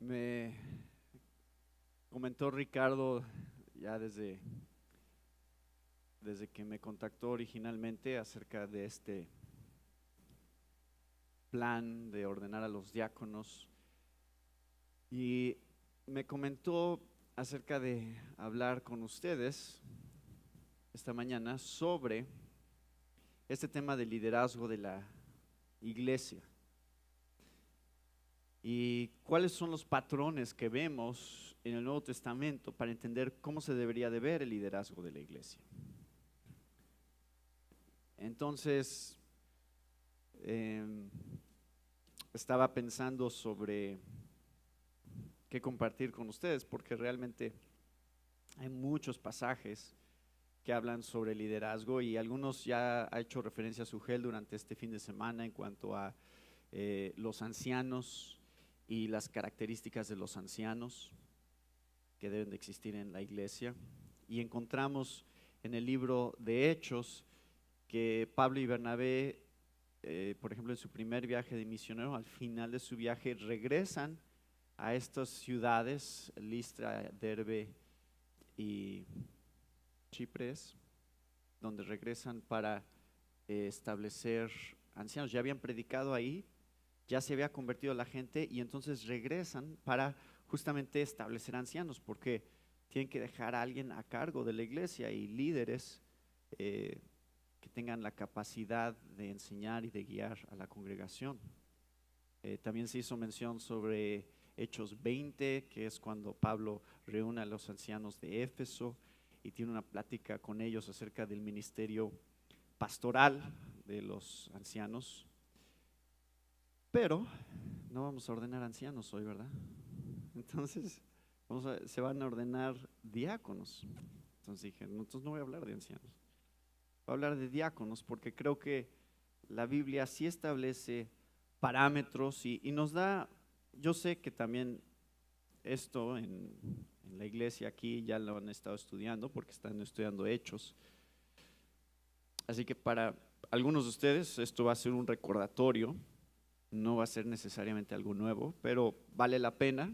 Me comentó Ricardo ya desde que me contactó originalmente acerca de este plan de ordenar a los diáconos y me comentó acerca de hablar con ustedes esta mañana sobre este tema del liderazgo de la iglesia y cuáles son los patrones que vemos en el Nuevo Testamento para entender cómo se debería de ver el liderazgo de la iglesia. Entonces, estaba pensando sobre qué compartir con ustedes, porque realmente hay muchos pasajes que hablan sobre liderazgo y algunos ya ha hecho referencia a Sugel durante este fin de semana en cuanto a los ancianos y las características de los ancianos que deben de existir en la iglesia. Y encontramos en el libro de Hechos que Pablo y Bernabé, por ejemplo, en su primer viaje de misionero, al final de su viaje regresan a estas ciudades, Listra, Derbe y Chipres, donde regresan para establecer ancianos. Ya habían predicado ahí, ya se había convertido la gente y entonces regresan para justamente establecer ancianos, porque tienen que dejar a alguien a cargo de la iglesia y líderes que tengan la capacidad de enseñar y de guiar a la congregación. También se hizo mención sobre Hechos 20, que es cuando Pablo reúne a los ancianos de Éfeso y tiene una plática con ellos acerca del ministerio pastoral de los ancianos. Pero no vamos a ordenar ancianos hoy, ¿verdad? Entonces se van a ordenar diáconos. Entonces dije, entonces no voy a hablar de ancianos, voy a hablar de diáconos, porque creo que la Biblia sí establece parámetros y nos da, yo sé que también esto en la iglesia aquí ya lo han estado estudiando porque están estudiando Hechos, así que para algunos de ustedes esto va a ser un recordatorio, no va a ser necesariamente algo nuevo, pero vale la pena.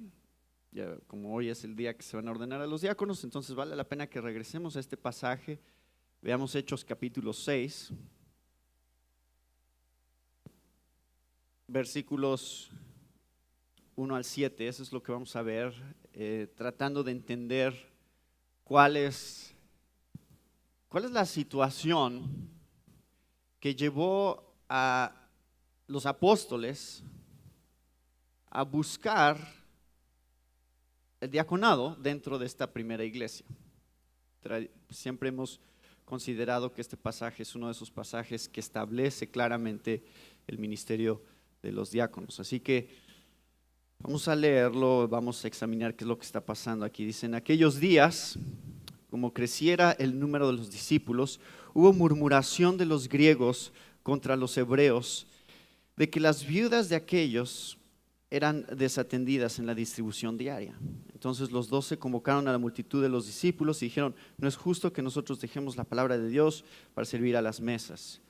Ya, como hoy es el día que se van a ordenar a los diáconos, entonces vale la pena que regresemos a este pasaje. Veamos Hechos capítulo 6, versículos 1 al 7, eso es lo que vamos a ver, tratando de entender cuál es la situación que llevó a los apóstoles a buscar el diaconado dentro de esta primera iglesia. Siempre hemos considerado que este pasaje es uno de esos pasajes que establece claramente el ministerio de los diáconos. Así que vamos a leerlo, vamos a examinar qué es lo que está pasando aquí. Dice: en aquellos días, como creciera el número de los discípulos, hubo murmuración de los griegos contra los hebreos, de que las viudas de aquellos eran desatendidas en la distribución diaria. Entonces los 12 convocaron a la multitud de los discípulos y dijeron: no es justo que nosotros dejemos la palabra de Dios para servir a las mesas.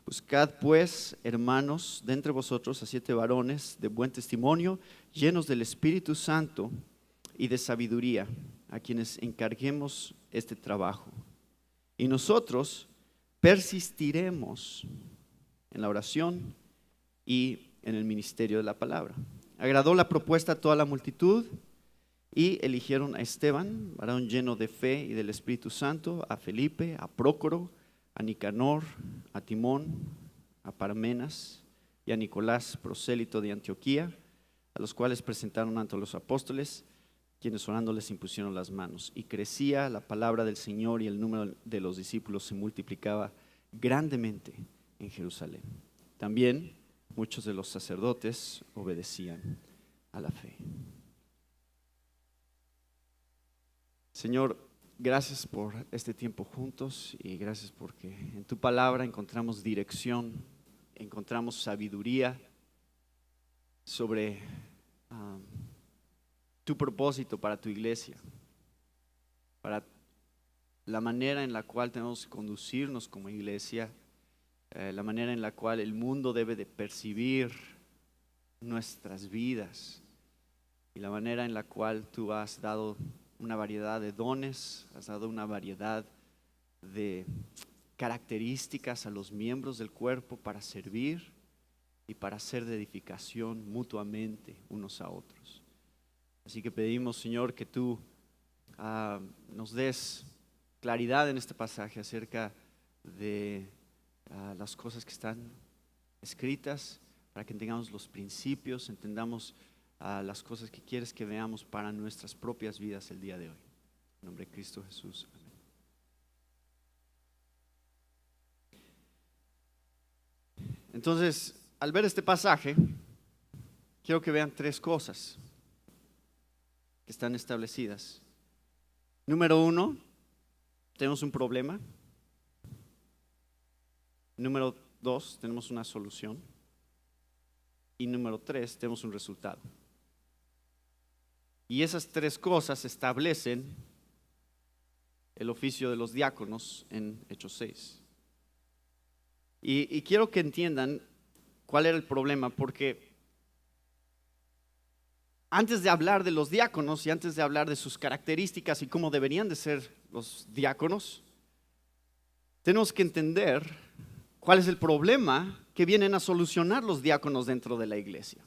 Buscad pues, hermanos, de entre vosotros a 7 varones de buen testimonio, llenos del Espíritu Santo y de sabiduría, a quienes encarguemos este trabajo. Y nosotros persistiremos en la oración y en el ministerio de la palabra. Agradó la propuesta a toda la multitud y eligieron a Esteban, varón lleno de fe y del Espíritu Santo, a Felipe, a Prócoro, a Nicanor, a Timón, a Parmenas y a Nicolás, prosélito de Antioquía, a los cuales presentaron ante los apóstoles, quienes orando les impusieron las manos. Y crecía la palabra del Señor y el número de los discípulos se multiplicaba grandemente en Jerusalén. También muchos de los sacerdotes obedecían a la fe. Señor, gracias por este tiempo juntos y gracias porque en tu palabra encontramos dirección, encontramos sabiduría sobre tu propósito para tu iglesia, para la manera en la cual tenemos que conducirnos como iglesia, la manera en la cual el mundo debe de percibir nuestras vidas. y la manera en la cual tú has dado una variedad de dones, has dado una variedad de características a los miembros del cuerpo para servir y para ser de edificación mutuamente unos a otros. Así que pedimos, Señor, que tú nos des claridad en este pasaje acerca de las cosas que están escritas, para que entendamos los principios, entendamos las cosas que quieres que veamos para nuestras propias vidas el día de hoy. En nombre de Cristo Jesús. Amén. Entonces, al ver este pasaje, quiero que vean tres cosas que están establecidas. Número uno, tenemos un problema. Número dos, tenemos una solución. Y número tres, tenemos un resultado. Y esas tres cosas establecen el oficio de los diáconos en Hechos 6. Y quiero que entiendan cuál era el problema, porque antes de hablar de los diáconos y antes de hablar de sus características y cómo deberían de ser los diáconos, tenemos que entender cuál es el problema que vienen a solucionar los diáconos dentro de la iglesia.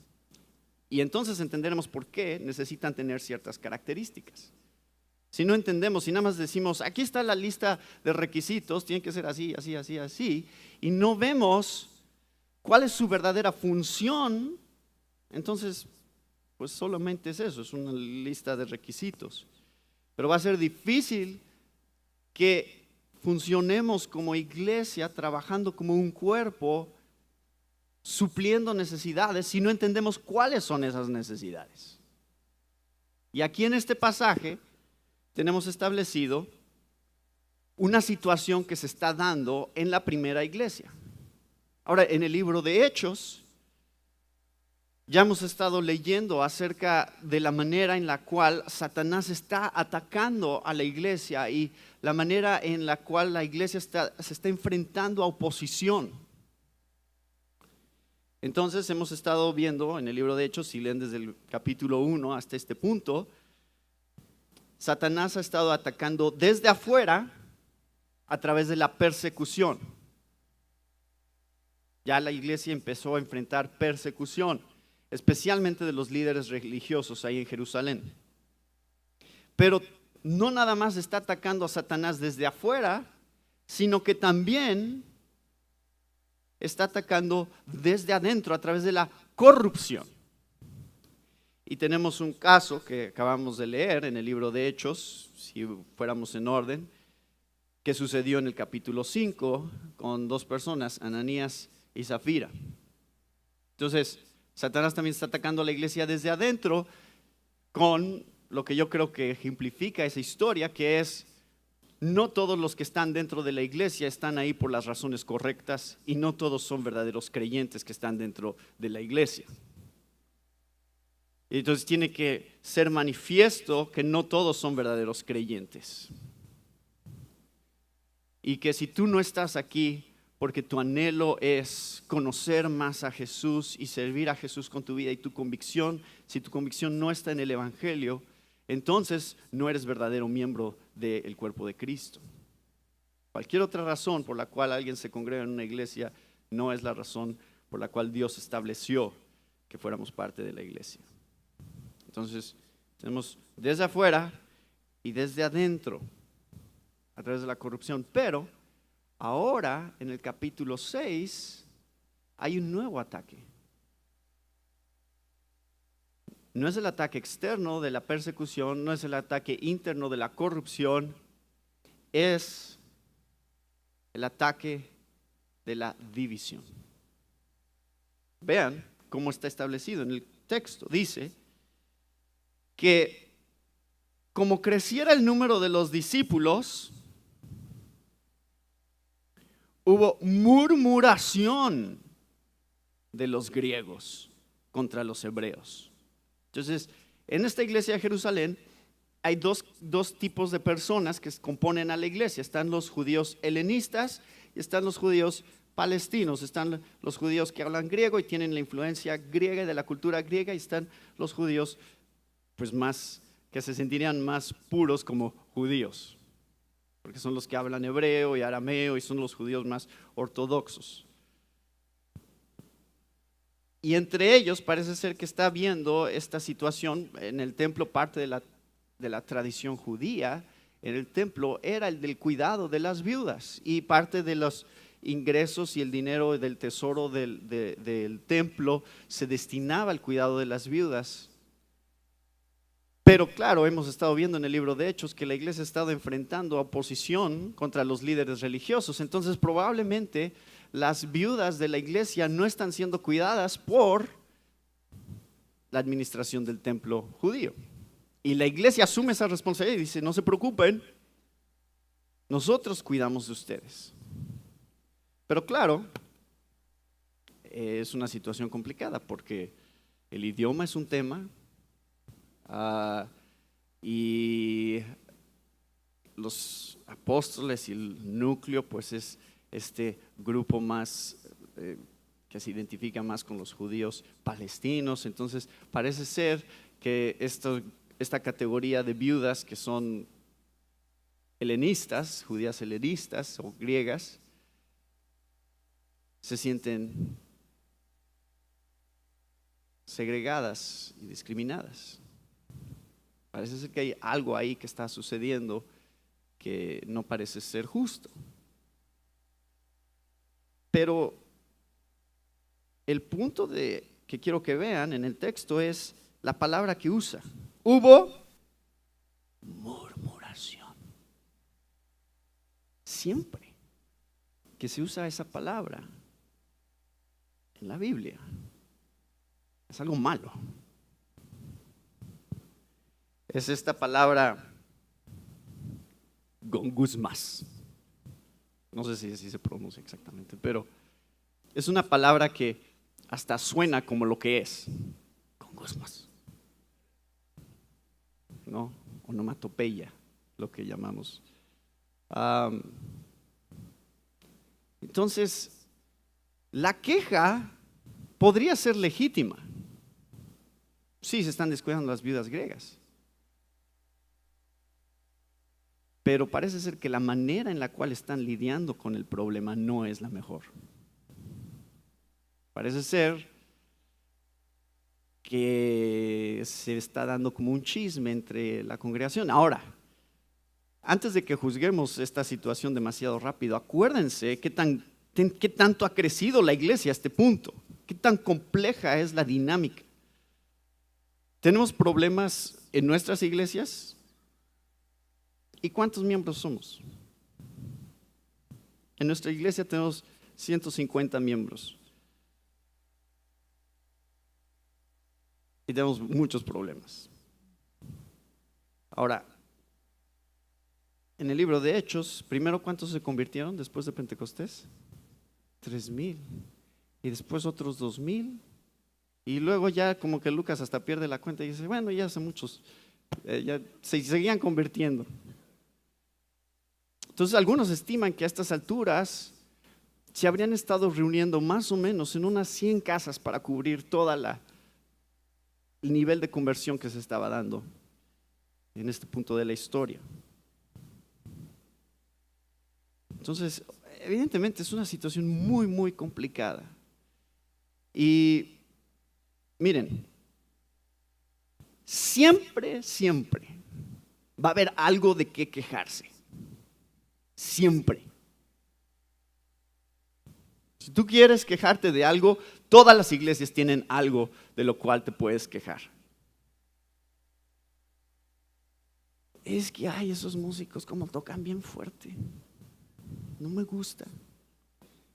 Y entonces entenderemos por qué necesitan tener ciertas características. Si no entendemos, si nada más decimos, aquí está la lista de requisitos, tienen que ser así, así, así, así, y no vemos cuál es su verdadera función, entonces, pues solamente es eso, es una lista de requisitos. Pero va a ser difícil que funcionemos como iglesia, trabajando como un cuerpo, supliendo necesidades, si no entendemos cuáles son esas necesidades. Y aquí en este pasaje tenemos establecido una situación que se está dando en la primera iglesia. Ahora, en el libro de Hechos, ya hemos estado leyendo acerca de la manera en la cual Satanás está atacando a la iglesia y la manera en la cual la iglesia se está enfrentando a oposición. Entonces hemos estado viendo en el libro de Hechos, si leen desde el capítulo 1 hasta este punto, Satanás ha estado atacando desde afuera a través de la persecución. Ya la iglesia empezó a enfrentar persecución, especialmente de los líderes religiosos ahí en Jerusalén. Pero no nada más está atacando a Satanás desde afuera, sino que también está atacando desde adentro a través de la corrupción. Y tenemos un caso que acabamos de leer en el libro de Hechos, si fuéramos en orden, que sucedió en el capítulo 5 con dos personas, Ananías y Zafira. Entonces, Satanás también está atacando a la iglesia desde adentro con lo que yo creo que ejemplifica esa historia, que es: no todos los que están dentro de la iglesia están ahí por las razones correctas y no todos son verdaderos creyentes que están dentro de la iglesia. Y entonces tiene que ser manifiesto que no todos son verdaderos creyentes. Y que si tú no estás aquí porque tu anhelo es conocer más a Jesús y servir a Jesús con tu vida y tu convicción, si tu convicción no está en el evangelio, entonces no eres verdadero miembro del cuerpo de Cristo. Cualquier otra razón por la cual alguien se congrega en una iglesia no es la razón por la cual Dios estableció que fuéramos parte de la iglesia. Entonces, tenemos desde afuera y desde adentro, a través de la corrupción. Pero ahora, en el capítulo 6, hay un nuevo ataque. No es el ataque externo de la persecución, no es el ataque interno de la corrupción, es el ataque de la división. Vean cómo está establecido en el texto. Dice que como creciera el número de los discípulos, hubo murmuración de los griegos contra los hebreos. Entonces, en esta iglesia de Jerusalén hay dos tipos de personas que componen a la iglesia. Están los judíos helenistas y están los judíos palestinos. Están los judíos que hablan griego y tienen la influencia griega y de la cultura griega, y están los judíos pues más, que se sentirían más puros como judíos, porque son los que hablan hebreo y arameo y son los judíos más ortodoxos. Y entre ellos parece ser que está viendo esta situación en el templo. Parte de la tradición judía en el templo era el del cuidado de las viudas, y parte de los ingresos y el dinero del tesoro del templo se destinaba al cuidado de las viudas. Pero claro, hemos estado viendo en el libro de Hechos que la iglesia ha estado enfrentando oposición contra los líderes religiosos. Entonces probablemente las viudas de la iglesia no están siendo cuidadas por la administración del templo judío. Y la iglesia asume esa responsabilidad y dice: no se preocupen, nosotros cuidamos de ustedes. Pero claro, es una situación complicada porque el idioma es un tema, y los apóstoles y el núcleo pues es este grupo más que se identifica más con los judíos palestinos. Entonces parece ser que esta categoría de viudas que son helenistas, judías helenistas o griegas, se sienten segregadas y discriminadas. Parece ser que hay algo ahí que está sucediendo que no parece ser justo. Pero el punto que quiero que vean en el texto es la palabra que usa. Hubo murmuración. Siempre que se usa esa palabra en la Biblia es algo malo. Es esta palabra gongusmas. No sé si así se pronuncia exactamente, pero es una palabra que hasta suena como lo que es. Gongusmas. ¿No? Onomatopeya, lo que llamamos. Entonces, la queja podría ser legítima. Sí, se están descuidando las viudas griegas. Pero parece ser que la manera en la cual están lidiando con el problema no es la mejor. Parece ser que se está dando como un chisme entre la congregación. Ahora, antes de que juzguemos esta situación demasiado rápido, acuérdense qué tanto ha crecido la iglesia a este punto, qué tan compleja es la dinámica. ¿Tenemos problemas en nuestras iglesias? ¿Y cuántos miembros somos? En nuestra iglesia tenemos 150 miembros. Y tenemos muchos problemas. Ahora, en el libro de Hechos, primero, ¿cuántos se convirtieron después de Pentecostés? 3,000. Y después otros 2,000. Y luego ya como que Lucas hasta pierde la cuenta y dice: bueno, ya hace muchos, ya se seguían convirtiendo. Entonces algunos estiman que a estas alturas se habrían estado reuniendo más o menos en unas 100 casas para cubrir toda el nivel de conversión que se estaba dando en este punto de la historia. Entonces, evidentemente es una situación muy, muy complicada. Y miren, siempre va a haber algo de qué quejarse. Siempre. Si tú quieres quejarte de algo, todas las iglesias tienen algo de lo cual te puedes quejar. Es que esos músicos como tocan bien fuerte, no me gusta.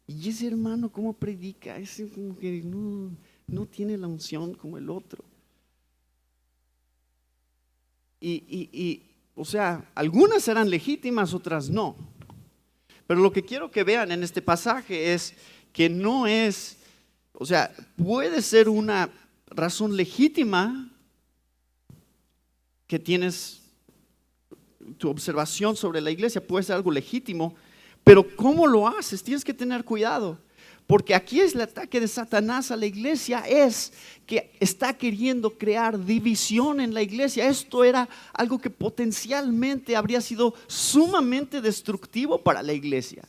Y ese hermano como predica, ese como que no tiene la unción como el otro. O sea, algunas eran legítimas, otras no. Pero lo que quiero que vean en este pasaje es que no es, o sea, puede ser una razón legítima que tienes tu observación sobre la iglesia, puede ser algo legítimo, pero ¿cómo lo haces? Tienes que tener cuidado, Porque aquí es el ataque de Satanás a la iglesia, es que está queriendo crear división en la iglesia. Esto era algo que potencialmente habría sido sumamente destructivo para la iglesia.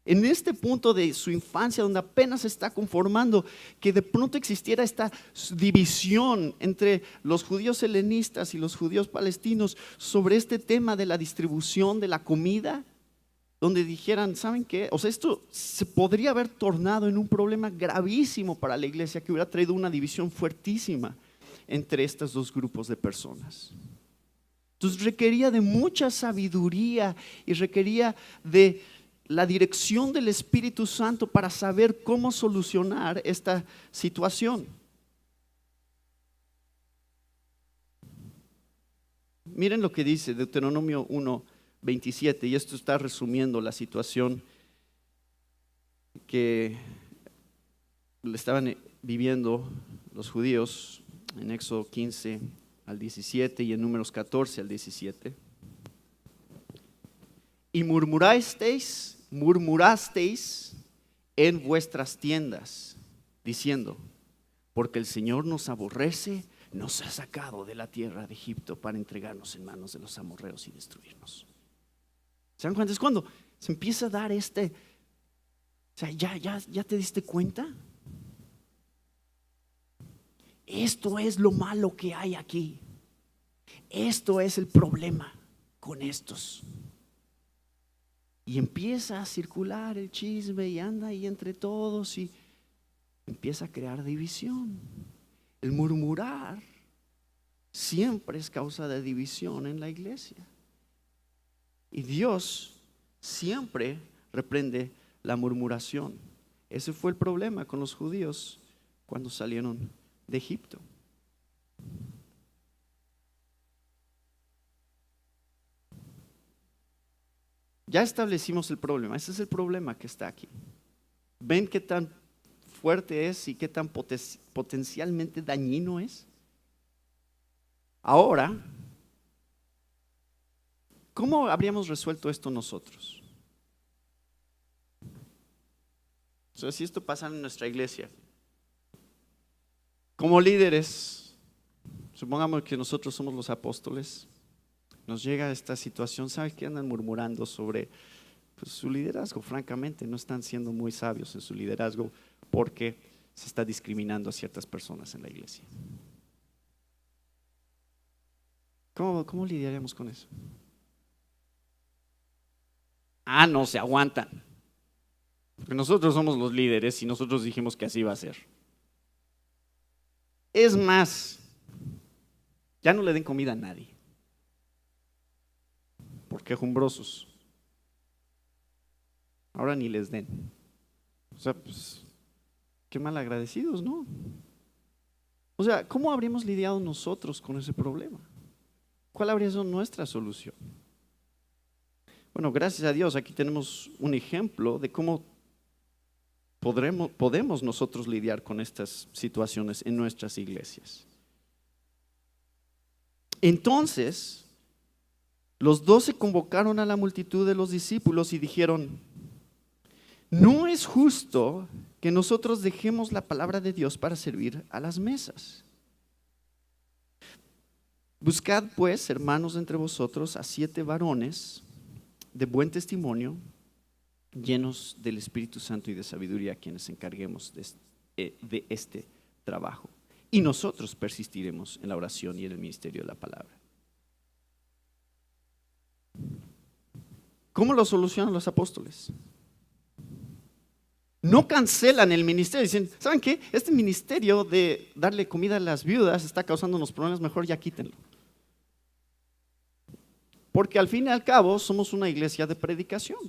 En este punto de su infancia, donde apenas se está conformando, que de pronto existiera esta división entre los judíos helenistas y los judíos palestinos sobre este tema de la distribución de la comida, donde dijeran, ¿saben qué? O sea, esto se podría haber tornado en un problema gravísimo para la iglesia, que hubiera traído una división fuertísima entre estos dos grupos de personas. Entonces requería de mucha sabiduría y requería de la dirección del Espíritu Santo para saber cómo solucionar esta situación. Miren lo que dice Deuteronomio 1:27, y esto está resumiendo la situación que le estaban viviendo los judíos en Éxodo 15 al 17 y en Números 14 al 17. Y murmurasteis en vuestras tiendas, diciendo, porque el Señor nos aborrece, nos ha sacado de la tierra de Egipto para entregarnos en manos de los amorreos y destruirnos. ¿Se dan cuenta? Es cuando se empieza a dar o sea, ya te diste cuenta. Esto es lo malo que hay aquí. Esto es el problema con estos. Y empieza a circular el chisme y anda ahí entre todos y empieza a crear división. El murmurar siempre es causa de división en la iglesia. Y Dios siempre reprende la murmuración. Ese fue el problema con los judíos cuando salieron de Egipto. Ya establecimos el problema. Ese es el problema que está aquí. ¿Ven qué tan fuerte es y qué tan potencialmente dañino es? Ahora, ¿cómo habríamos resuelto esto nosotros? O sea, si esto pasa en nuestra iglesia, como líderes, supongamos que nosotros somos los apóstoles, nos llega esta situación, ¿sabes qué? Andan murmurando sobre su liderazgo. Francamente, no están siendo muy sabios en su liderazgo porque se está discriminando a ciertas personas en la iglesia. ¿Cómo lidiaríamos con eso? No se aguantan. Porque nosotros somos los líderes y nosotros dijimos que así iba a ser. Es más, ya no le den comida a nadie. ¿Por quejumbrosos? Ahora ni les den. O sea, pues, qué mal agradecidos, ¿no? O sea, ¿cómo habríamos lidiado nosotros con ese problema? ¿Cuál habría sido nuestra solución? Bueno, gracias a Dios, aquí tenemos un ejemplo de cómo podemos nosotros lidiar con estas situaciones en nuestras iglesias. Entonces, los 12 convocaron a la multitud de los discípulos y dijeron: no es justo que nosotros dejemos la palabra de Dios para servir a las mesas. Buscad pues, hermanos, entre vosotros a 7 varones de buen testimonio, llenos del Espíritu Santo y de sabiduría, a quienes encarguemos de este trabajo. Y nosotros persistiremos en la oración y en el ministerio de la palabra. ¿Cómo lo solucionan los apóstoles? No cancelan el ministerio, dicen, ¿saben qué? Este ministerio de darle comida a las viudas está causando unos problemas, mejor ya quítenlo. Porque al fin y al cabo somos una iglesia de predicación.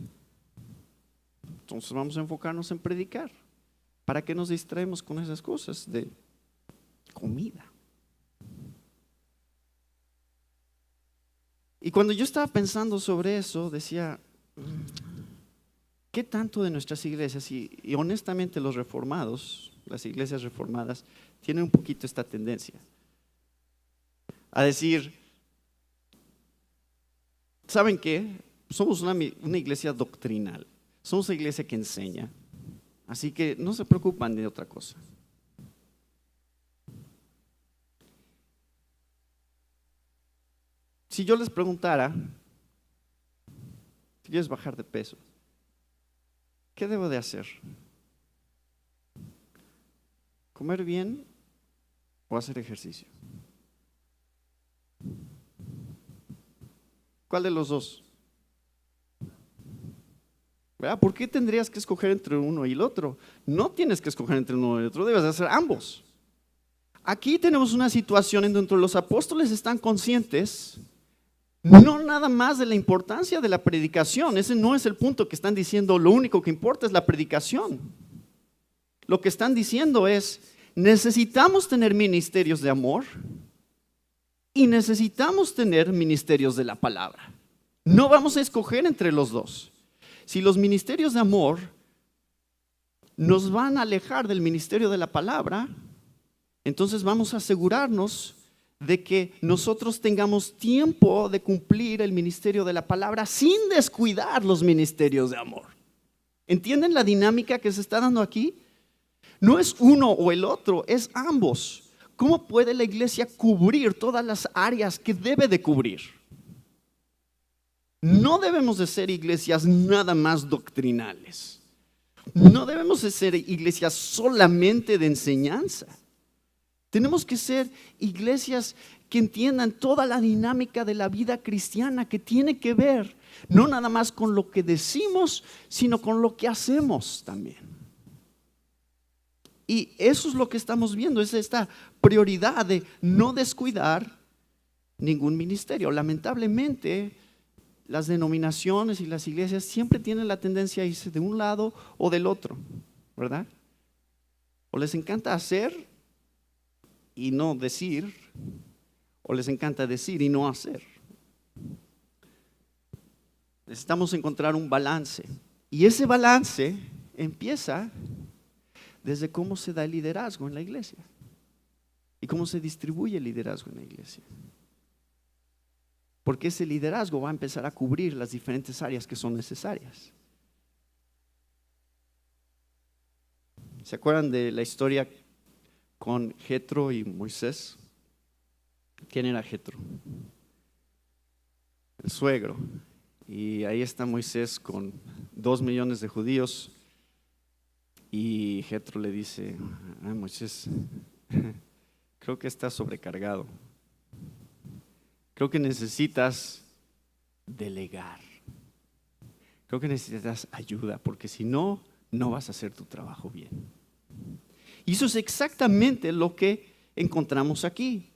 Entonces vamos a enfocarnos en predicar. ¿Para qué nos distraemos con esas cosas de comida? Y cuando yo estaba pensando sobre eso, decía, ¿qué tanto de nuestras iglesias, y honestamente los reformados, las iglesias reformadas, tienen un poquito esta tendencia a decir, ¿saben qué? Somos una iglesia doctrinal, somos una iglesia que enseña, Así que no se preocupan de otra cosa. Si yo les preguntara, si quieres bajar de peso, ¿qué debo de hacer? ¿Comer bien o hacer ejercicio? ¿Cuál de los dos? ¿Verdad? ¿Por qué tendrías que escoger entre uno y el otro? No tienes que escoger entre uno y el otro, debes de hacer ambos. Aquí tenemos una situación en donde los apóstoles están conscientes, no nada más de la importancia de la predicación. Ese no es el punto que están diciendo, lo único que importa es la predicación. Lo que están diciendo es, necesitamos tener ministerios de amor y necesitamos tener ministerios de la palabra. No vamos a escoger entre los dos. Si los ministerios de amor nos van a alejar del ministerio de la palabra, entonces vamos a asegurarnos de que nosotros tengamos tiempo de cumplir el ministerio de la palabra sin descuidar los ministerios de amor. ¿Entienden la dinámica que se está dando aquí? No es uno o el otro, es ambos. ¿Cómo puede la iglesia cubrir todas las áreas que debe de cubrir? No debemos de ser iglesias nada más doctrinales. No debemos de ser iglesias solamente de enseñanza. Tenemos que ser iglesias que entiendan toda la dinámica de la vida cristiana, que tiene que ver no nada más con lo que decimos, sino con lo que hacemos también. Y eso es lo que estamos viendo, es esta prioridad de no descuidar ningún ministerio. Lamentablemente, las denominaciones y las iglesias siempre tienen la tendencia a irse de un lado o del otro, ¿verdad? O les encanta hacer y no decir, o les encanta decir y no hacer. Necesitamos encontrar un balance, y ese balance empieza desde cómo se da el liderazgo en la iglesia y cómo se distribuye el liderazgo en la iglesia. Porque ese liderazgo va a empezar a cubrir las diferentes áreas que son necesarias. ¿Se acuerdan de la historia con Jetro y Moisés? ¿Quién era Jetro? El suegro. Y ahí está Moisés con 2 millones de judíos. Y Jetro le dice: Moisés, creo que estás sobrecargado. Creo que necesitas delegar. Creo que necesitas ayuda, porque si no, no vas a hacer tu trabajo bien. Y eso es exactamente lo que encontramos aquí.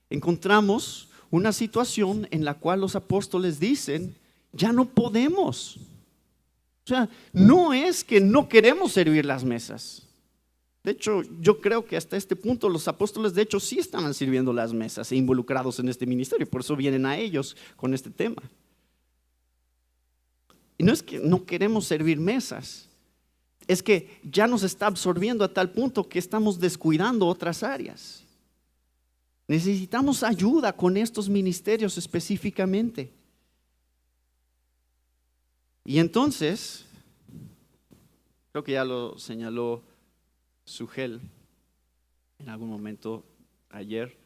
Encontramos una situación en la cual los apóstoles dicen: ya no podemos. O sea, no es que no queremos servir las mesas. De hecho, yo creo que hasta este punto los apóstoles de hecho sí estaban sirviendo las mesas e involucrados en este ministerio. Por eso vienen a ellos con este tema. Y no es que no queremos servir mesas, es que ya nos está absorbiendo a tal punto que estamos descuidando otras áreas. Necesitamos ayuda con estos ministerios específicamente. Y entonces, creo que ya lo señaló Sugel en algún momento ayer,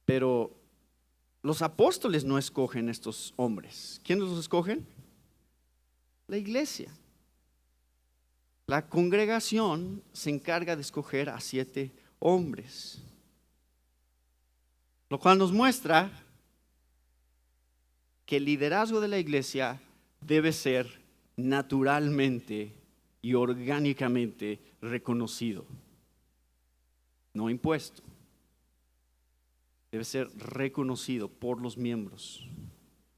pero los apóstoles no escogen estos hombres. ¿Quiénes los escogen? La iglesia. La congregación se encarga de escoger a 7 hombres, lo cual nos muestra que el liderazgo de la iglesia debe ser naturalmente y orgánicamente reconocido, no impuesto. Debe ser reconocido por los miembros.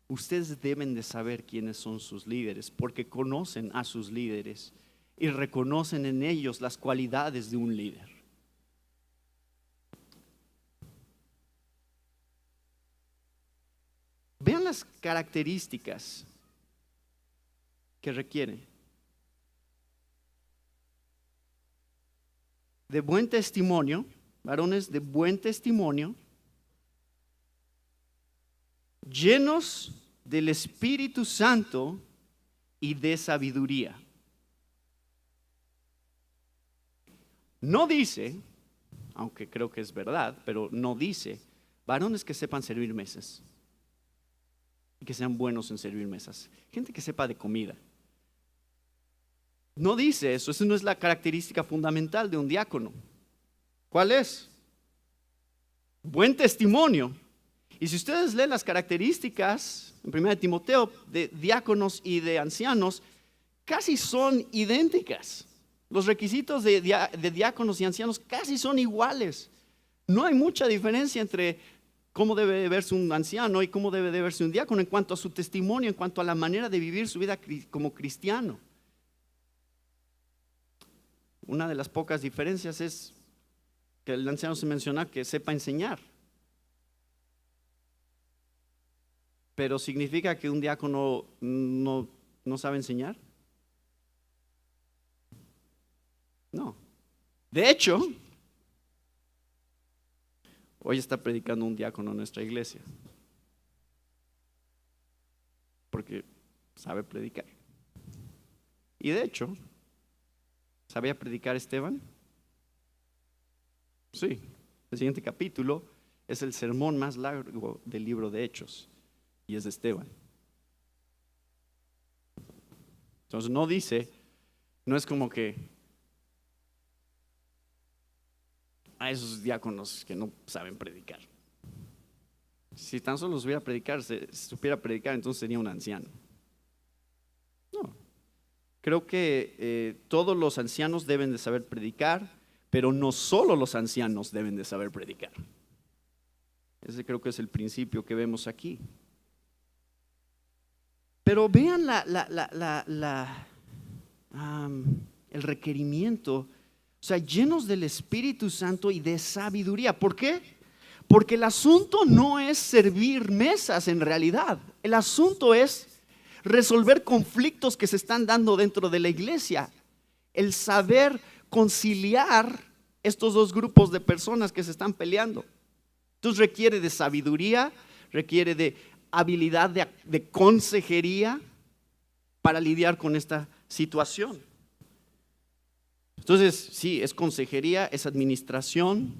Ustedes deben de saber quiénes son sus líderes, porque conocen a sus líderes y reconocen en ellos las cualidades de un líder. Vean las características que requiere: de buen testimonio, varones de buen testimonio, llenos del Espíritu Santo y de sabiduría. No dice, aunque creo que es verdad, pero no dice, varones que sepan servir mesas y que sean buenos en servir mesas, gente que sepa de comida. No dice eso, esa no es la característica fundamental de un diácono. ¿Cuál es? Buen testimonio. Y si ustedes leen las características en 1 Timoteo de diáconos y de ancianos, casi son idénticas. Los requisitos de diáconos y ancianos casi son iguales. No hay mucha diferencia entre cómo debe de verse un anciano y cómo debe de verse un diácono en cuanto a su testimonio, en cuanto a la manera de vivir su vida como cristiano. Una de las pocas diferencias es que el anciano se menciona que sepa enseñar. Pero ¿significa que un diácono no sabe enseñar? No. De hecho, hoy está predicando un diácono en nuestra iglesia, porque sabe predicar. Y de hecho, ¿sabía predicar Esteban? Sí. El siguiente capítulo es el sermón más largo del libro de Hechos y es de Esteban. Entonces no dice, no es como que a esos diáconos que no saben predicar. Si tan solo supiera predicar, entonces sería un anciano. No. Creo que todos los ancianos deben de saber predicar, pero no solo los ancianos deben de saber predicar. Ese creo que es el principio que vemos aquí. Pero vean el requerimiento, o sea, llenos del Espíritu Santo y de sabiduría. ¿Por qué? Porque el asunto no es servir mesas en realidad. El asunto es resolver conflictos que se están dando dentro de la iglesia. El saber conciliar estos dos grupos de personas que se están peleando. Entonces requiere de sabiduría, requiere de habilidad de consejería para lidiar con esta situación. Entonces, sí, es consejería, es administración.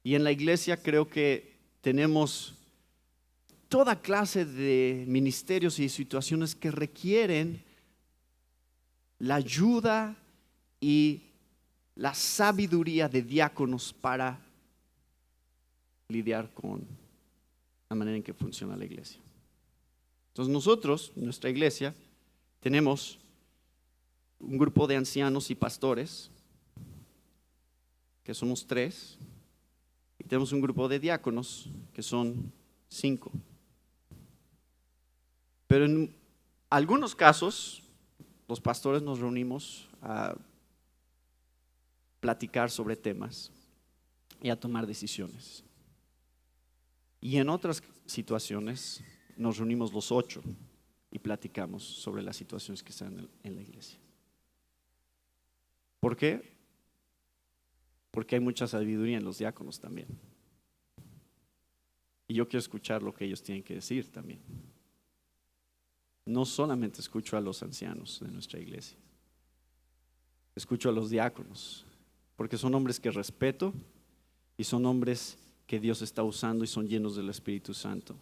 Y en la iglesia creo que tenemos toda clase de ministerios y situaciones que requieren la ayuda y la sabiduría de diáconos para lidiar con la manera en que funciona la iglesia. Entonces nosotros, nuestra iglesia, tenemos un grupo de ancianos y pastores, que somos 3, y tenemos un grupo de diáconos, que son 5. Pero en algunos casos, los pastores nos reunimos a platicar sobre temas y a tomar decisiones. Y en otras situaciones nos reunimos los 8 y platicamos sobre las situaciones que están en la iglesia. ¿Por qué? Porque hay mucha sabiduría en los diáconos también. Y yo quiero escuchar lo que ellos tienen que decir también. No solamente escucho a los ancianos de nuestra iglesia, escucho a los diáconos, porque son hombres que respeto y son hombres que Dios está usando y son llenos del Espíritu Santo.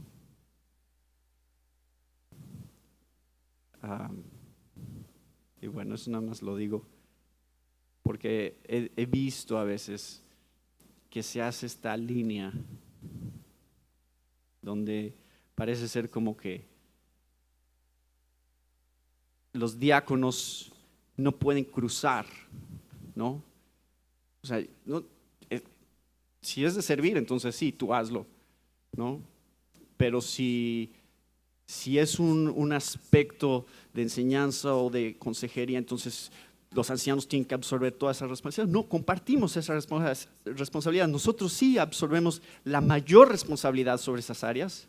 Y bueno, eso nada más lo digo porque he visto a veces que se hace esta línea donde parece ser como que los diáconos no pueden cruzar, ¿no? O sea, no, si es de servir, entonces sí, tú hazlo, ¿no? Pero si es un aspecto de enseñanza o de consejería, entonces los ancianos tienen que absorber toda esa responsabilidad. No, compartimos esa responsabilidad. Nosotros sí absorbemos la mayor responsabilidad sobre esas áreas,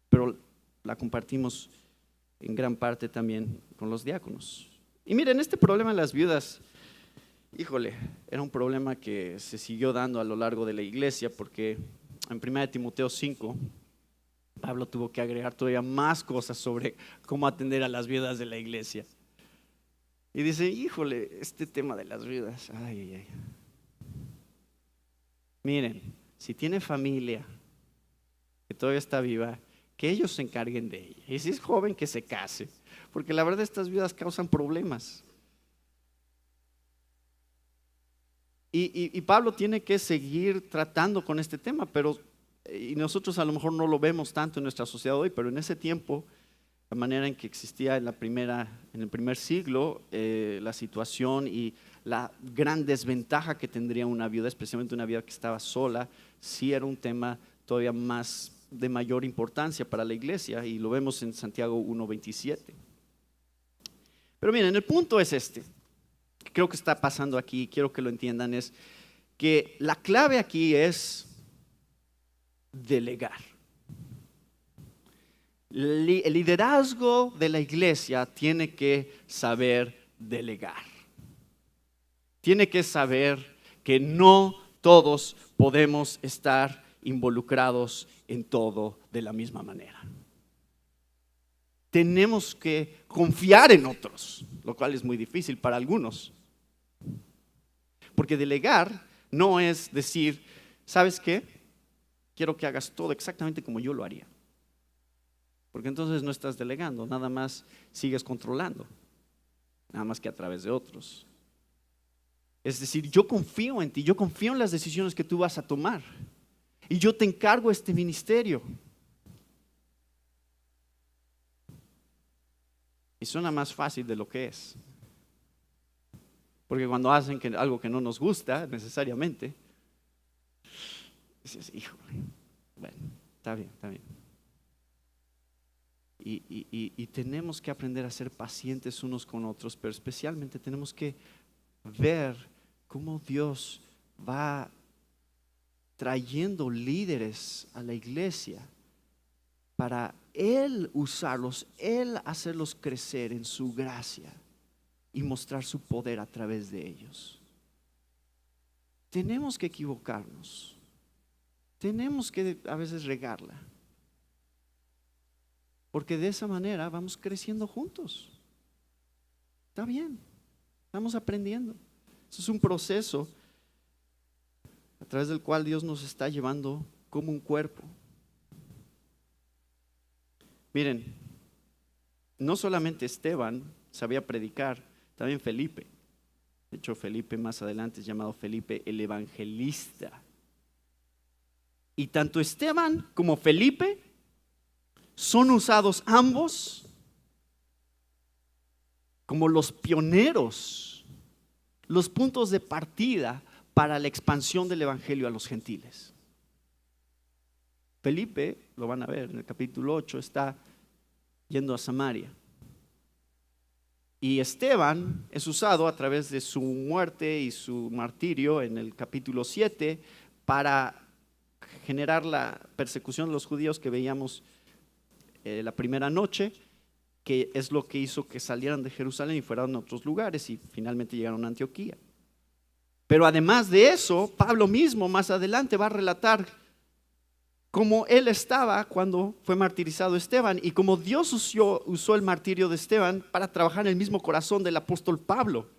pero la compartimos en gran parte también con los diáconos. Y miren, este problema de las viudas, híjole, era un problema que se siguió dando a lo largo de la iglesia, porque en 1 Timoteo 5, Pablo tuvo que agregar todavía más cosas sobre cómo atender a las viudas de la iglesia. Y dice, híjole, este tema de las viudas, ay, ay, ay. Miren, si tiene familia que todavía está viva, que ellos se encarguen de ella. Y si es joven, que se case. Porque la verdad estas viudas causan problemas. Y Pablo tiene que seguir tratando con este tema, pero y nosotros a lo mejor no lo vemos tanto en nuestra sociedad hoy, pero en ese tiempo, la manera en que existía en el primer siglo, la situación y la gran desventaja que tendría una viuda, especialmente una viuda que estaba sola, sí era un tema todavía más de mayor importancia para la iglesia, y lo vemos en Santiago 1:27. Pero miren, el punto es este, que creo que está pasando aquí, quiero que lo entiendan, es que la clave aquí es delegar. El liderazgo de la iglesia tiene que saber delegar. Tiene que saber que no todos podemos estar involucrados en todo de la misma manera. Tenemos que confiar en otros, lo cual es muy difícil para algunos. Porque delegar no es decir, ¿sabes qué? Quiero que hagas todo exactamente como yo lo haría. Porque entonces no estás delegando, nada más sigues controlando, nada más que a través de otros. Es decir, yo confío en ti, yo confío en las decisiones que tú vas a tomar y yo te encargo este ministerio. Y suena más fácil de lo que es. Porque cuando hacen algo que no nos gusta necesariamente, dices, híjole, bueno, está bien, está bien. Y tenemos que aprender a ser pacientes unos con otros, pero especialmente tenemos que ver cómo Dios va trayendo líderes a la iglesia para Él usarlos, Él hacerlos crecer en su gracia y mostrar su poder a través de ellos. Tenemos que equivocarnos, tenemos que a veces regarla, porque de esa manera vamos creciendo juntos. Está bien, estamos aprendiendo. Eso es un proceso a través del cual Dios nos está llevando como un cuerpo. Miren, no solamente Esteban sabía predicar, también Felipe. De hecho, Felipe más adelante es llamado Felipe el evangelista. Y tanto Esteban como Felipe son usados ambos como los pioneros, los puntos de partida para la expansión del evangelio a los gentiles. Felipe, lo van a ver en el capítulo 8, está yendo a Samaria. Y Esteban es usado a través de su muerte y su martirio en el capítulo 7 para generar la persecución de los judíos que veíamos la primera noche, que es lo que hizo que salieran de Jerusalén y fueran a otros lugares y finalmente llegaron a Antioquía. Pero además de eso, Pablo mismo más adelante va a relatar cómo él estaba cuando fue martirizado Esteban y cómo Dios usó el martirio de Esteban para trabajar en el mismo corazón del apóstol Pablo,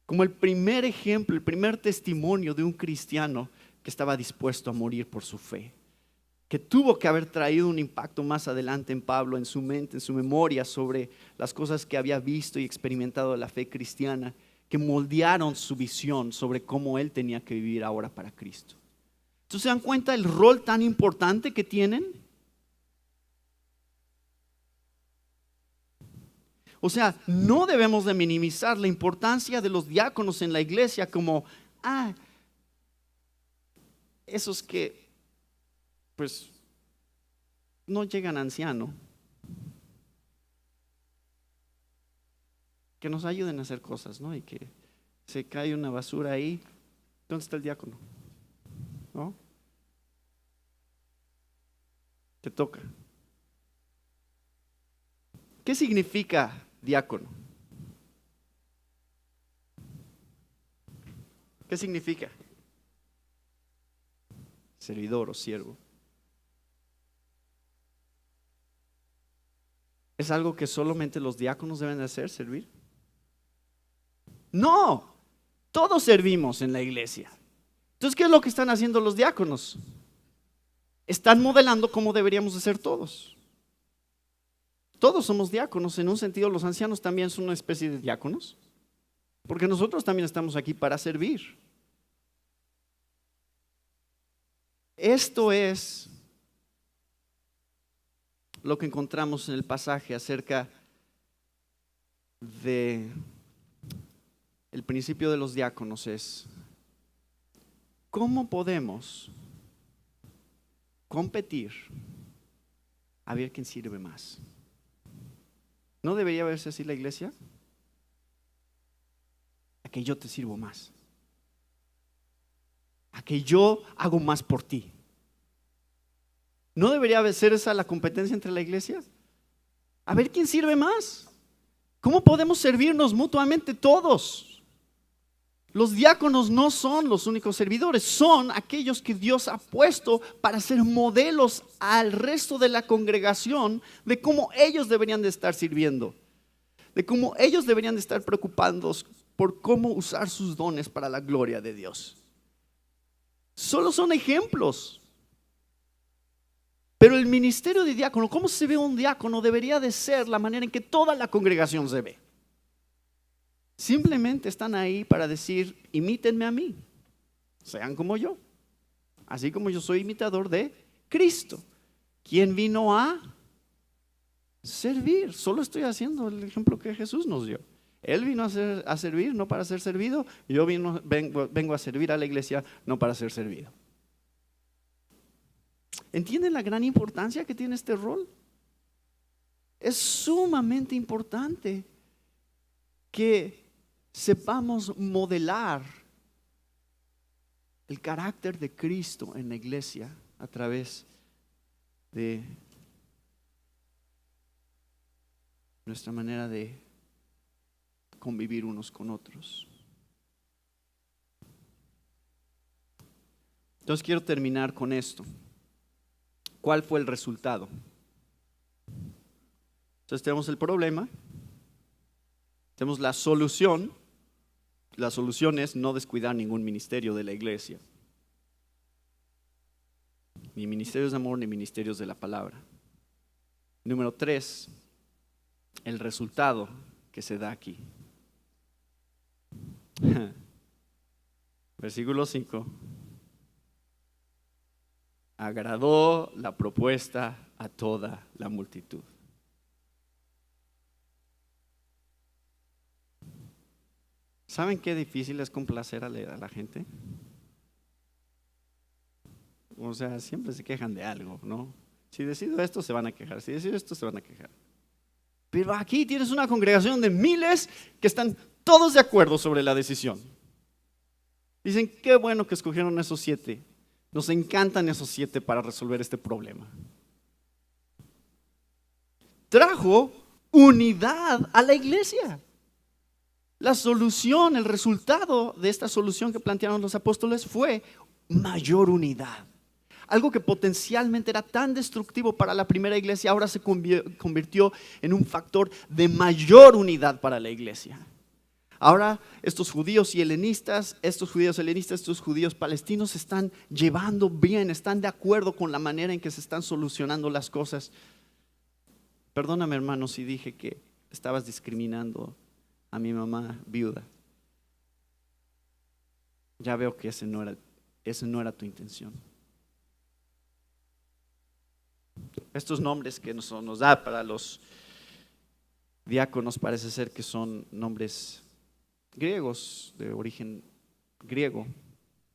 como el primer ejemplo, el primer testimonio de un cristiano que estaba dispuesto a morir por su fe, que tuvo que haber traído un impacto más adelante en Pablo, en su mente, en su memoria, sobre las cosas que había visto y experimentado de la fe cristiana, que moldearon su visión sobre cómo él tenía que vivir ahora para Cristo. ¿Entonces se dan cuenta del rol tan importante que tienen? O sea, no debemos de minimizar la importancia de los diáconos en la iglesia como, esos que pues no llegan a anciano, que nos ayuden a hacer cosas, ¿no? Y que se cae una basura ahí, ¿dónde está el diácono? ¿No? Te toca. ¿Qué significa diácono? ¿Qué significa? Servidor o siervo. ¿Es algo que solamente los diáconos deben de hacer, servir? No, todos servimos en la iglesia. Entonces, ¿qué es lo que están haciendo los diáconos? Están modelando cómo deberíamos de ser todos. Todos somos diáconos, en un sentido los ancianos también son una especie de diáconos, porque nosotros también estamos aquí para servir. Esto es lo que encontramos en el pasaje acerca de el principio de los diáconos es ¿cómo podemos competir a ver quién sirve más? ¿No debería verse así la iglesia? A que yo te sirvo más, a que yo hago más por ti. ¿No debería ser esa la competencia entre la iglesia? A ver quién sirve más. ¿Cómo podemos servirnos mutuamente todos? Los diáconos no son los únicos servidores, son aquellos que Dios ha puesto para ser modelos al resto de la congregación de cómo ellos deberían de estar sirviendo, de cómo ellos deberían de estar preocupados por cómo usar sus dones para la gloria de Dios. Solo son ejemplos. Pero el ministerio de diácono, ¿cómo se ve un diácono? Debería de ser la manera en que toda la congregación se ve. Simplemente están ahí para decir, imítenme a mí, sean como yo, así como yo soy imitador de Cristo, quien vino a servir. Solo estoy haciendo el ejemplo que Jesús nos dio. Él vino a servir, no para ser servido. Yo vengo a servir a la iglesia, no para ser servido. ¿Entienden la gran importancia que tiene este rol? Es sumamente importante que sepamos modelar el carácter de Cristo en la iglesia a través de nuestra manera de convivir unos con otros. Entonces quiero terminar con esto. ¿Cuál fue el resultado? Entonces tenemos el problema, tenemos la solución. La solución es no descuidar ningún ministerio de la iglesia, ni ministerios de amor, ni ministerios de la palabra. Número 3, el resultado que se da aquí. Versículo 5. Agradó la propuesta a toda la multitud. ¿Saben qué difícil es complacer a la gente? O sea, siempre se quejan de algo, ¿no? Si decido esto, se van a quejar. Si decido esto, se van a quejar. Pero aquí tienes una congregación de miles que están todos de acuerdo sobre la decisión. Dicen, qué bueno que escogieron esos 7. Nos encantan esos 7 para resolver este problema. Trajo unidad a la iglesia. La solución, el resultado de esta solución que plantearon los apóstoles fue mayor unidad. Algo que potencialmente era tan destructivo para la primera iglesia, ahora se convirtió en un factor de mayor unidad para la iglesia. Ahora estos judíos helenistas, estos judíos palestinos se están llevando bien, están de acuerdo con la manera en que se están solucionando las cosas. Perdóname, hermano, si dije que estabas discriminando a mi mamá viuda. Ya veo que ese no era tu intención. Estos nombres que nos da para los diáconos parece ser que son nombres griegos, de origen griego,